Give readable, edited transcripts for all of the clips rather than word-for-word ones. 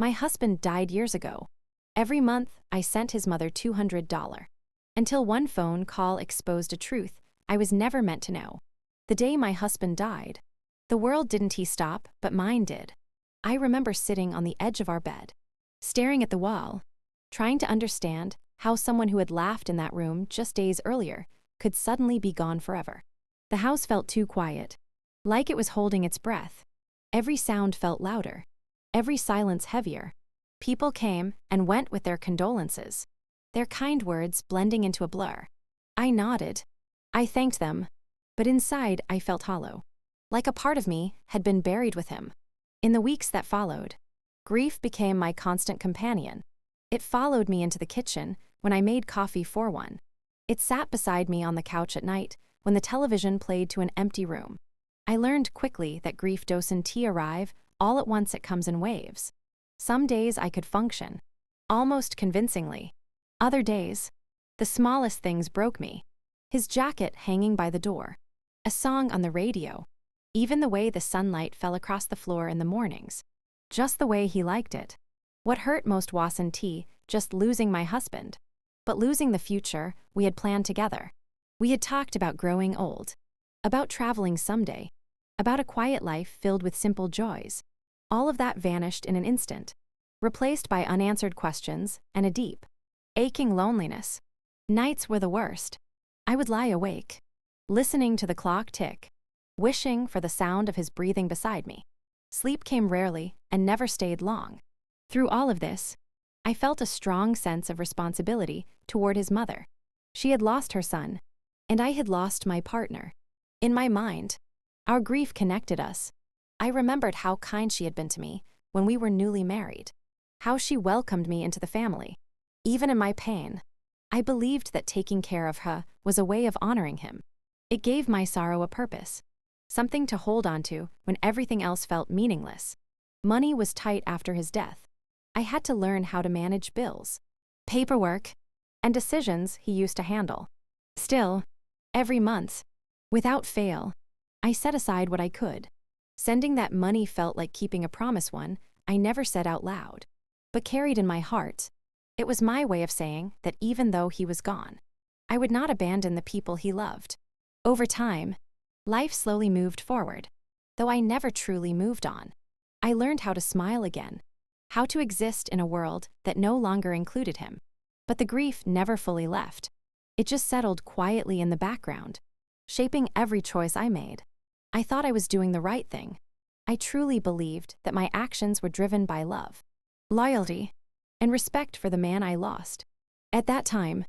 My husband died years ago. Every month, I sent his mother $200. Until one phone call exposed a truth I was never meant to know. The day my husband died, the world didn't stop, but mine did. I remember sitting on the edge of our bed, staring at the wall, trying to understand how someone who had laughed in that room just days earlier could suddenly be gone forever. The house felt too quiet, like it was holding its breath. Every sound felt louder, every silence heavier. People came and went with their condolences, their kind words blending into a blur. I nodded. I thanked them, but inside I felt hollow, like a part of me had been buried with him. In the weeks that followed, grief became my constant companion. It followed me into the kitchen when I made coffee for one. It sat beside me on the couch at night when the television played to an empty room. I learned quickly that grief doesn't arrive all at once, it comes in waves. Some days I could function, almost convincingly. Other days, the smallest things broke me. His jacket hanging by the door, a song on the radio, even the way the sunlight fell across the floor in the mornings, just the way he liked it. What hurt most wasn't just losing my husband, but losing the future we had planned together. We had talked about growing old, about traveling someday, about a quiet life filled with simple joys. All of that vanished in an instant, replaced by unanswered questions and a deep, aching loneliness. Nights were the worst. I would lie awake, listening to the clock tick, wishing for the sound of his breathing beside me. Sleep came rarely and never stayed long. Through all of this, I felt a strong sense of responsibility toward his mother. She had lost her son, and I had lost my partner. In my mind, our grief connected us. I remembered how kind she had been to me when we were newly married, how she welcomed me into the family. Even in my pain, I believed that taking care of her was a way of honoring him. It gave my sorrow a purpose, something to hold on to when everything else felt meaningless. Money was tight after his death. I had to learn how to manage bills, paperwork, and decisions he used to handle. Still, every month, without fail, I set aside what I could. Sending that money felt like keeping a promise one I never said out loud, but carried in my heart. It was my way of saying that even though he was gone, I would not abandon the people he loved. Over time, life slowly moved forward, though I never truly moved on. I learned how to smile again, how to exist in a world that no longer included him. But the grief never fully left. It just settled quietly in the background, shaping every choice I made. I thought I was doing the right thing. I truly believed that my actions were driven by love, loyalty, and respect for the man I lost. At that time,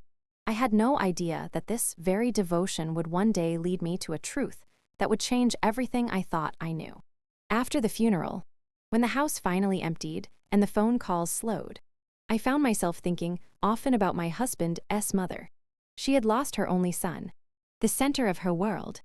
I had no idea that this very devotion would one day lead me to a truth that would change everything I thought I knew. After the funeral, when the house finally emptied and the phone calls slowed, I found myself thinking often about my husband's mother. She had lost her only son, the center of her world,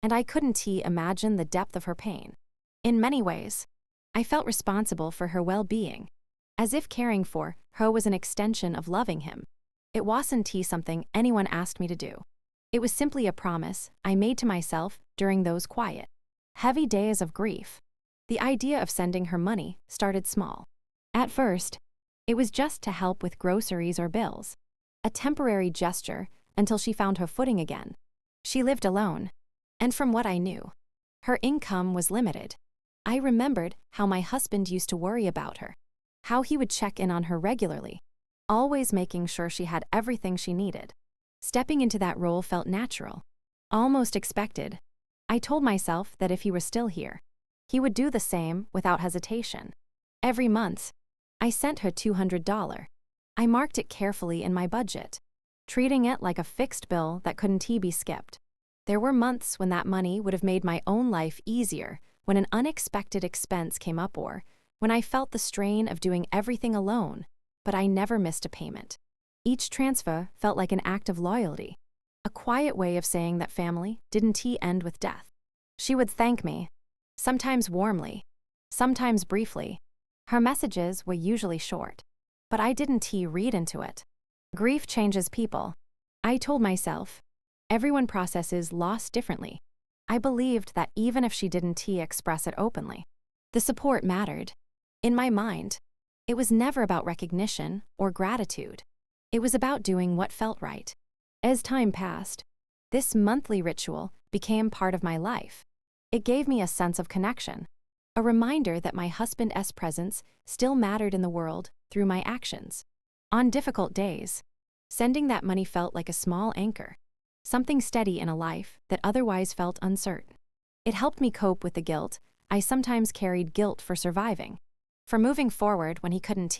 and I couldn't imagine the depth of her pain. In many ways, I felt responsible for her well-being, as if caring for her was an extension of loving him. It wasn't something anyone asked me to do. It was simply a promise I made to myself during those quiet, heavy days of grief. The idea of sending her money started small. At first, it was just to help with groceries or bills, a temporary gesture until she found her footing again. She lived alone, and from what I knew, her income was limited. I remembered how my husband used to worry about her, how he would check in on her regularly, always making sure she had everything she needed. Stepping into that role felt natural, almost expected. I told myself that if he were still here, he would do the same without hesitation. Every month, I sent her $200. I marked it carefully in my budget, treating it like a fixed bill that couldn't be skipped. There were months when that money would have made my own life easier when an unexpected expense came up or when I felt the strain of doing everything alone, but I never missed a payment. Each transfer felt like an act of loyalty, a quiet way of saying that family didn't end with death. She would thank me, sometimes warmly, sometimes briefly. Her messages were usually short, but I didn't read into it. Grief changes people, I told myself. Everyone processes loss differently. I believed that even if she didn't express it openly, the support mattered. In my mind, It was never about recognition or gratitude. It was about doing what felt right. As time passed, this monthly ritual became part of my life. It gave me a sense of connection, a reminder that my husband's presence still mattered in the world through my actions. On difficult days, sending that money felt like a small anchor, something steady in a life that otherwise felt uncertain. It helped me cope with the guilt I sometimes carried, guilt for surviving, for moving forward when he couldn't.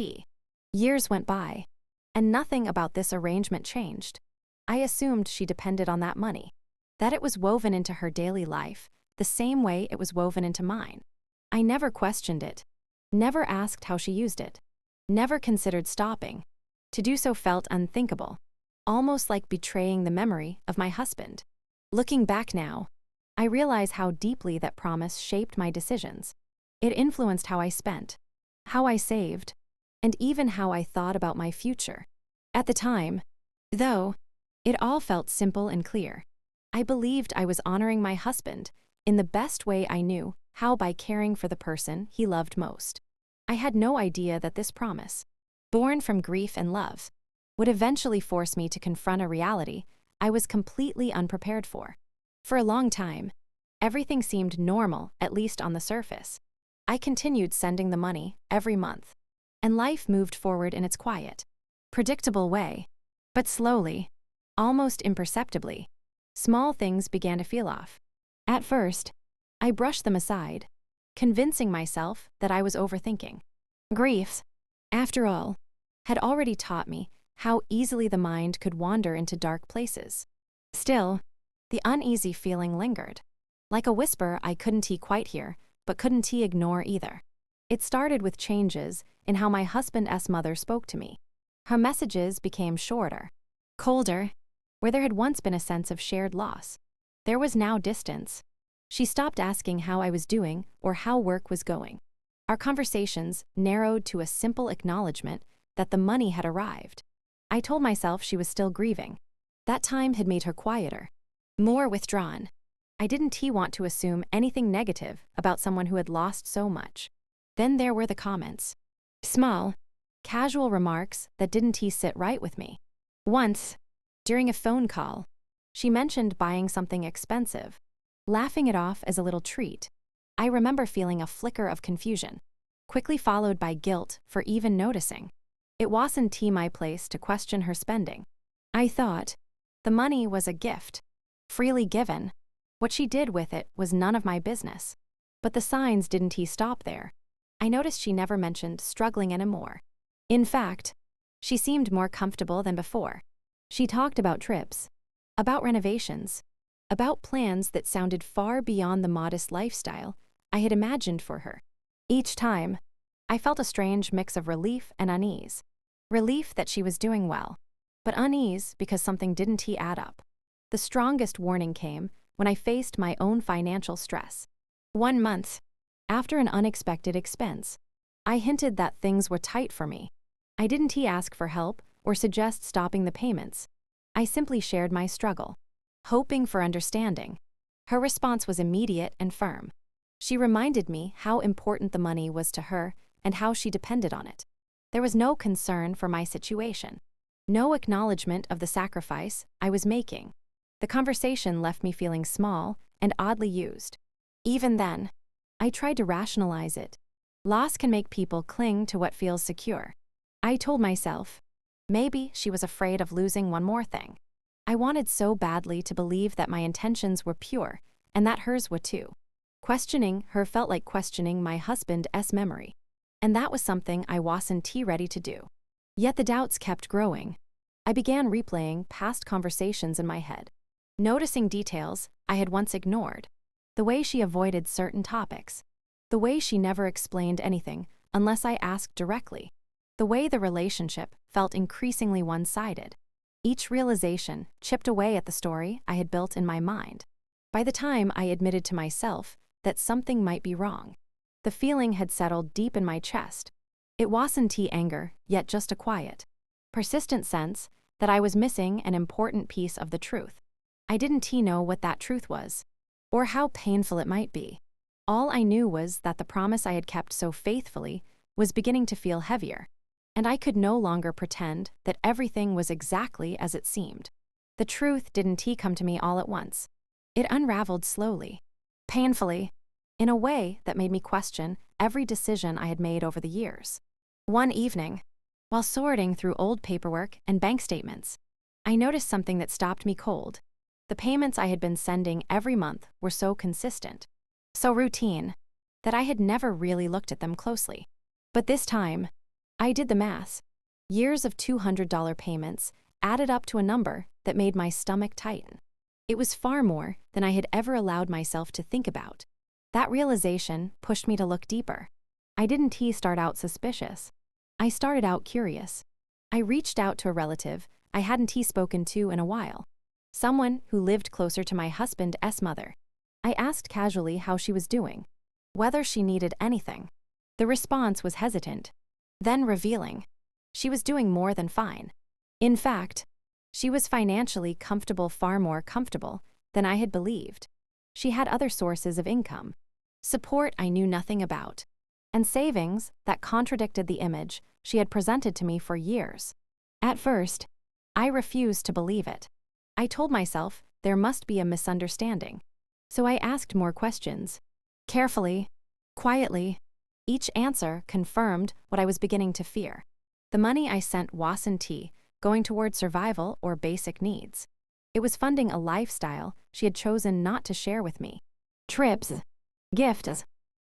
Years went by, and nothing about this arrangement changed. I assumed she depended on that money, that it was woven into her daily life the same way it was woven into mine. I never questioned it, never asked how she used it, never considered stopping. To do so felt unthinkable, almost like betraying the memory of my husband. Looking back now, I realize how deeply that promise shaped my decisions. It influenced how I spent, how I saved, and even how I thought about my future. At the time, though, it all felt simple and clear. I believed I was honoring my husband in the best way I knew how, by caring for the person he loved most. I had no idea that this promise, born from grief and love, would eventually force me to confront a reality I was completely unprepared for. For a long time, everything seemed normal, at least on the surface. I continued sending the money every month, and life moved forward in its quiet, predictable way. But slowly, almost imperceptibly, small things began to feel off. At first, I brushed them aside, convincing myself that I was overthinking. Griefs, after all, had already taught me how easily the mind could wander into dark places. Still, the uneasy feeling lingered, like a whisper I couldn't quite hear, but couldn't ignore either. It started with changes in how my husband's mother spoke to me. Her messages became shorter, colder. Where there had once been a sense of shared loss, there was now distance. She stopped asking how I was doing or how work was going. Our conversations narrowed to a simple acknowledgement that the money had arrived. I told myself she was still grieving. That time had made her quieter, more withdrawn. I didn't want to assume anything negative about someone who had lost so much. Then there were the comments. Small, casual remarks that didn't sit right with me. Once, during a phone call, she mentioned buying something expensive, laughing it off as a little treat. I remember feeling a flicker of confusion, quickly followed by guilt for even noticing. It wasn't my place to question her spending. I thought the money was a gift, freely given. What she did with it was none of my business. But the signs didn't stop there. I noticed she never mentioned struggling anymore. In fact, she seemed more comfortable than before. She talked about trips, about renovations, about plans that sounded far beyond the modest lifestyle I had imagined for her. Each time, I felt a strange mix of relief and unease. Relief that she was doing well, but unease because something didn't add up. The strongest warning came when I faced my own financial stress. 1 month, after an unexpected expense, I hinted that things were tight for me. I didn't ask for help or suggest stopping the payments. I simply shared my struggle, hoping for understanding. Her response was immediate and firm. She reminded me how important the money was to her and how she depended on it. There was no concern for my situation, no acknowledgement of the sacrifice I was making. The conversation left me feeling small and oddly used. Even then, I tried to rationalize it. Loss can make people cling to what feels secure. I told myself, maybe she was afraid of losing one more thing. I wanted so badly to believe that my intentions were pure and that hers were too. Questioning her felt like questioning my husband's memory, and that was something I wasn't ready to do. Yet the doubts kept growing. I began replaying past conversations in my head, noticing details I had once ignored, the way she avoided certain topics, the way she never explained anything unless I asked directly, the way the relationship felt increasingly one-sided. Each realization chipped away at the story I had built in my mind. By the time I admitted to myself that something might be wrong, the feeling had settled deep in my chest. It wasn't anger, yet just a quiet, persistent sense that I was missing an important piece of the truth. I didn't know what that truth was, or how painful it might be. All I knew was that the promise I had kept so faithfully was beginning to feel heavier, and I could no longer pretend that everything was exactly as it seemed. The truth didn't come to me all at once. It unraveled slowly, painfully, in a way that made me question every decision I had made over the years. One evening, while sorting through old paperwork and bank statements, I noticed something that stopped me cold. The payments I had been sending every month were so consistent, so routine, that I had never really looked at them closely. But this time, I did the math. Years of $200 payments added up to a number that made my stomach tighten. It was far more than I had ever allowed myself to think about. That realization pushed me to look deeper. I didn't start out suspicious. I started out curious. I reached out to a relative I hadn't spoken to in a while, someone who lived closer to my husband's mother. I asked casually how she was doing, whether she needed anything. The response was hesitant, then revealing. She was doing more than fine. In fact, she was financially comfortable, far more comfortable than I had believed. She had other sources of income, support I knew nothing about, and savings that contradicted the image she had presented to me for years. At first, I refused to believe it. I told myself there must be a misunderstanding, so I asked more questions. Carefully, quietly, each answer confirmed what I was beginning to fear. The money I sent wasn't going toward survival or basic needs. It was funding a lifestyle she had chosen not to share with me. Trips, gifts,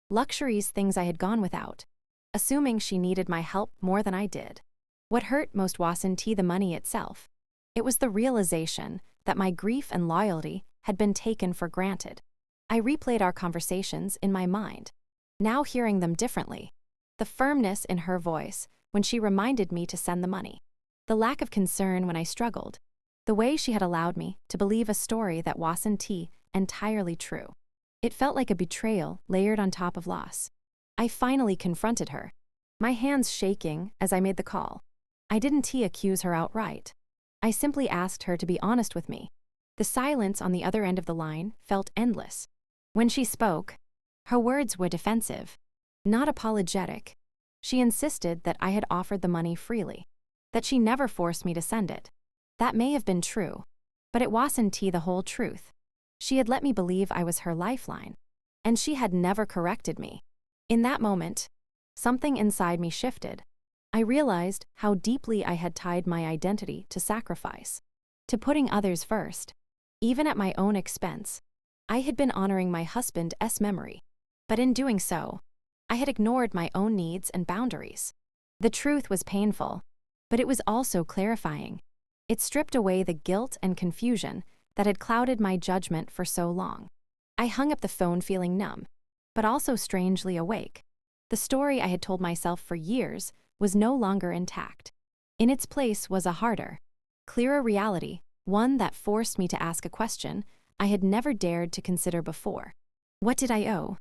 luxuries, things I had gone without, assuming she needed my help more than I did. What hurt most wasn't the money itself. It was the realization that my grief and loyalty had been taken for granted. I replayed our conversations in my mind, now hearing them differently. The firmness in her voice when she reminded me to send the money. The lack of concern when I struggled. The way she had allowed me to believe a story that wasn't entirely true. It felt like a betrayal layered on top of loss. I finally confronted her, my hands shaking as I made the call. I didn't accuse her outright. I simply asked her to be honest with me. The silence on the other end of the line felt endless. When she spoke, her words were defensive, not apologetic. She insisted that I had offered the money freely, that she never forced me to send it. That may have been true, but it wasn't the whole truth. She had let me believe I was her lifeline, and she had never corrected me. In that moment, something inside me shifted. I realized how deeply I had tied my identity to sacrifice, to putting others first, even at my own expense. I had been honoring my husband's memory, but in doing so, I had ignored my own needs and boundaries. The truth was painful, but it was also clarifying. It stripped away the guilt and confusion that had clouded my judgment for so long. I hung up the phone feeling numb, but also strangely awake. The story I had told myself for years was no longer intact. In its place was a harder, clearer reality, one that forced me to ask a question I had never dared to consider before. What did I owe?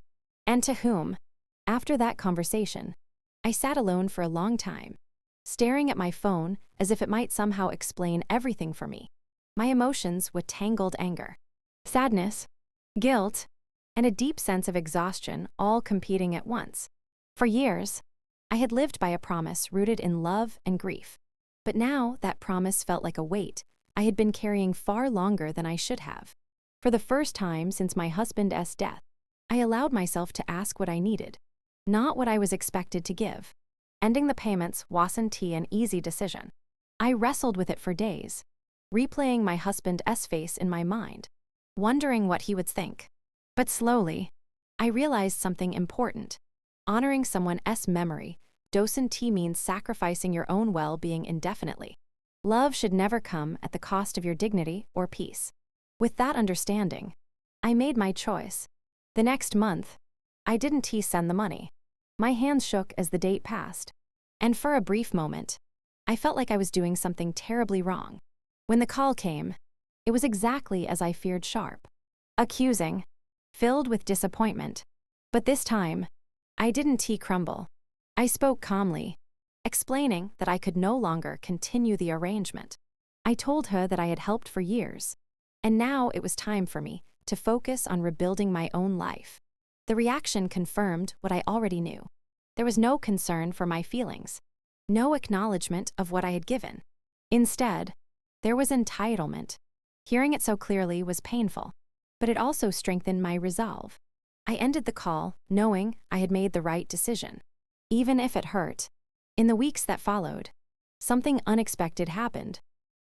And to whom? After that conversation, I sat alone for a long time, staring at my phone as if it might somehow explain everything for me. My emotions were tangled anger, sadness, guilt, and a deep sense of exhaustion all competing at once. For years, I had lived by a promise rooted in love and grief. But now that promise felt like a weight I had been carrying far longer than I should have. For the first time since my husband's death, I allowed myself to ask what I needed, not what I was expected to give. Ending the payments wasn't an easy decision. I wrestled with it for days, replaying my husband's face in my mind, wondering what he would think. But slowly, I realized something important. Honoring someone's memory doesn't mean sacrificing your own well-being indefinitely. Love should never come at the cost of your dignity or peace. With that understanding, I made my choice. The next month, I didn't send the money. My hands shook as the date passed, and for a brief moment, I felt like I was doing something terribly wrong. When the call came, it was exactly as I feared, sharp, accusing, filled with disappointment. But this time, I didn't crumble. I spoke calmly, explaining that I could no longer continue the arrangement. I told her that I had helped for years, and now it was time for me to focus on rebuilding my own life. The reaction confirmed what I already knew. There was no concern for my feelings, no acknowledgement of what I had given. Instead, there was entitlement. Hearing it so clearly was painful, but it also strengthened my resolve. I ended the call knowing I had made the right decision, even if it hurt. In the weeks that followed, something unexpected happened.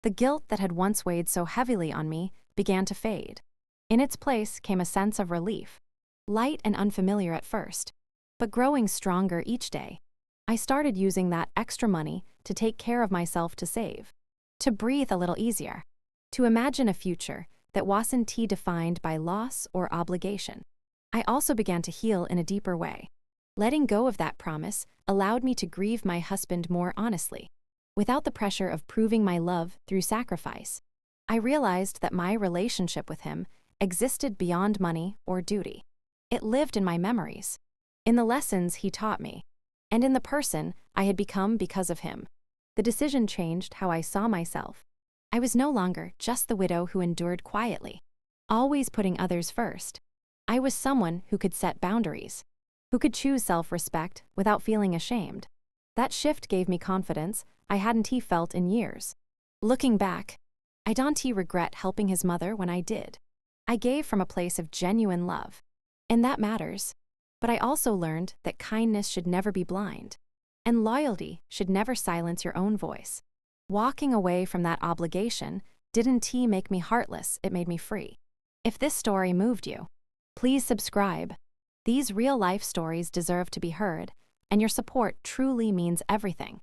The guilt that had once weighed so heavily on me began to fade. In its place came a sense of relief, light and unfamiliar at first, but growing stronger each day. I started using that extra money to take care of myself, to save, to breathe a little easier, to imagine a future that wasn't defined by loss or obligation. I also began to heal in a deeper way. Letting go of that promise allowed me to grieve my husband more honestly, without the pressure of proving my love through sacrifice. I realized that my relationship with him existed beyond money or duty. It lived in my memories, in the lessons he taught me, and in the person I had become because of him. The decision changed how I saw myself. I was no longer just the widow who endured quietly, always putting others first. I was someone who could set boundaries, who could choose self-respect without feeling ashamed. That shift gave me confidence I hadn't felt in years. Looking back, I don't regret helping his mother when I did. I gave from a place of genuine love, and that matters. But I also learned that kindness should never be blind, and loyalty should never silence your own voice. Walking away from that obligation didn't make me heartless, it made me free. If this story moved you, please subscribe. These real-life stories deserve to be heard, and your support truly means everything.